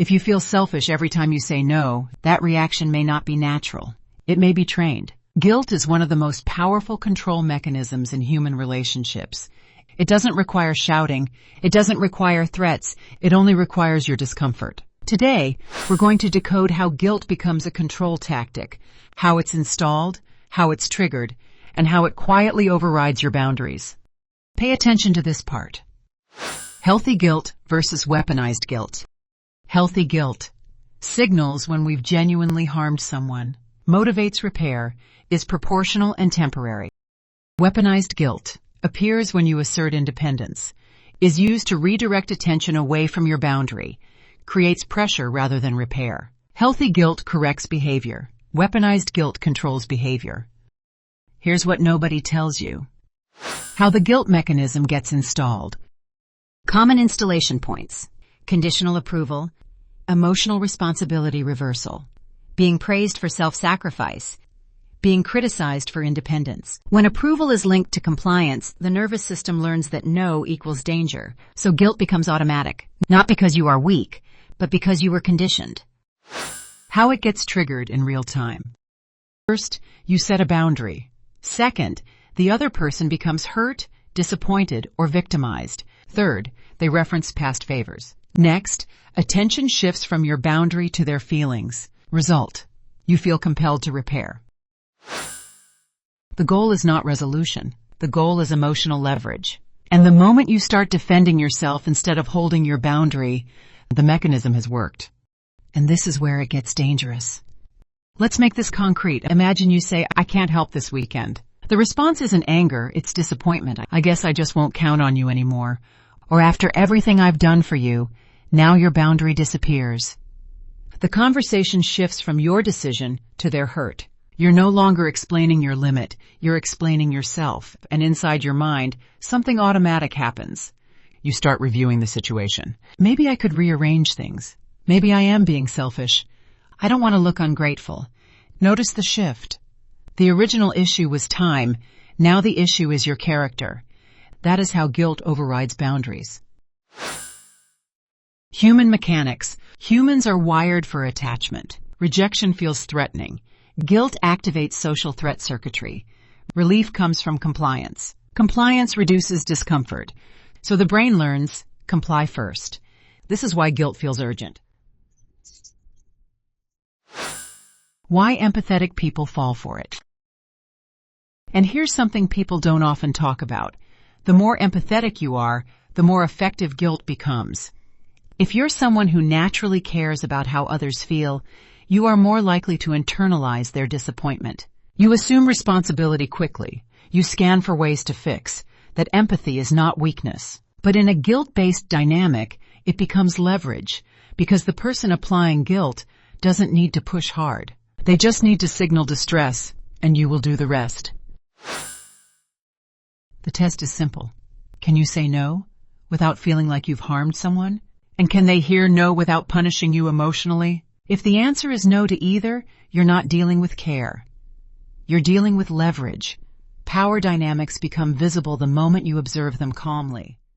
If you feel selfish every time you say no, that reaction may not be natural. It may be trained. Guilt is one of the most powerful control mechanisms in human relationships. It doesn't require shouting. It doesn't require threats. It only requires your discomfort. Today, we're going to decode how guilt becomes a control tactic, how it's installed, how it's triggered, and how it quietly overrides your boundaries. Pay attention to this part. Healthy guilt versus weaponized guilt. Healthy guilt signals when we've genuinely harmed someone, motivates repair, is proportional and temporary. Weaponized guilt appears when you assert independence, is used to redirect attention away from your boundary, creates pressure rather than repair. Healthy guilt corrects behavior. Weaponized guilt controls behavior. Here's what nobody tells you. How the guilt mechanism gets installed. Common installation points: conditional approval, emotional responsibility reversal, being praised for self-sacrifice, being criticized for independence. When approval is linked to compliance, the nervous system learns that no equals danger, so guilt becomes automatic, not because you are weak, but because you were conditioned. How it gets triggered in real time. First, you set a boundary. Second, the other person becomes hurt, disappointed, or victimized. Third, they reference past favors. Next, attention shifts from your boundary to their feelings. Result: you feel compelled to repair. The goal is not resolution. The goal is emotional leverage. And the moment you start defending yourself instead of holding your boundary, the mechanism has worked. And this is where it gets dangerous. Let's make this concrete. Imagine you say, "I can't help this weekend." The response isn't anger, it's disappointment. "I guess I just won't count on you anymore." Or, "After everything I've done for you, now your boundary disappears." The conversation shifts from your decision to their hurt. You're no longer explaining your limit, you're explaining yourself, and inside your mind, something automatic happens. You start reviewing the situation. Maybe I could rearrange things. Maybe I am being selfish. I don't want to look ungrateful. Notice the shift. The original issue was time. Now the issue is your character. That is how guilt overrides boundaries. Human mechanics. Humans are wired for attachment. Rejection feels threatening. Guilt activates social threat circuitry. Relief comes from compliance. Compliance reduces discomfort. So the brain learns, comply first. This is why guilt feels urgent. Why empathetic people fall for it. And here's something people don't often talk about. The more empathetic you are, the more effective guilt becomes. If you're someone who naturally cares about how others feel, you are more likely to internalize their disappointment. You assume responsibility quickly. You scan for ways to fix. That empathy is not weakness. But in a guilt-based dynamic, it becomes leverage, because the person applying guilt doesn't need to push hard. They just need to signal distress, and you will do the rest. The test is simple. Can you say no without feeling like you've harmed someone? And can they hear no without punishing you emotionally? If the answer is no to either, you're not dealing with care. You're dealing with leverage. Power dynamics become visible the moment you observe them calmly.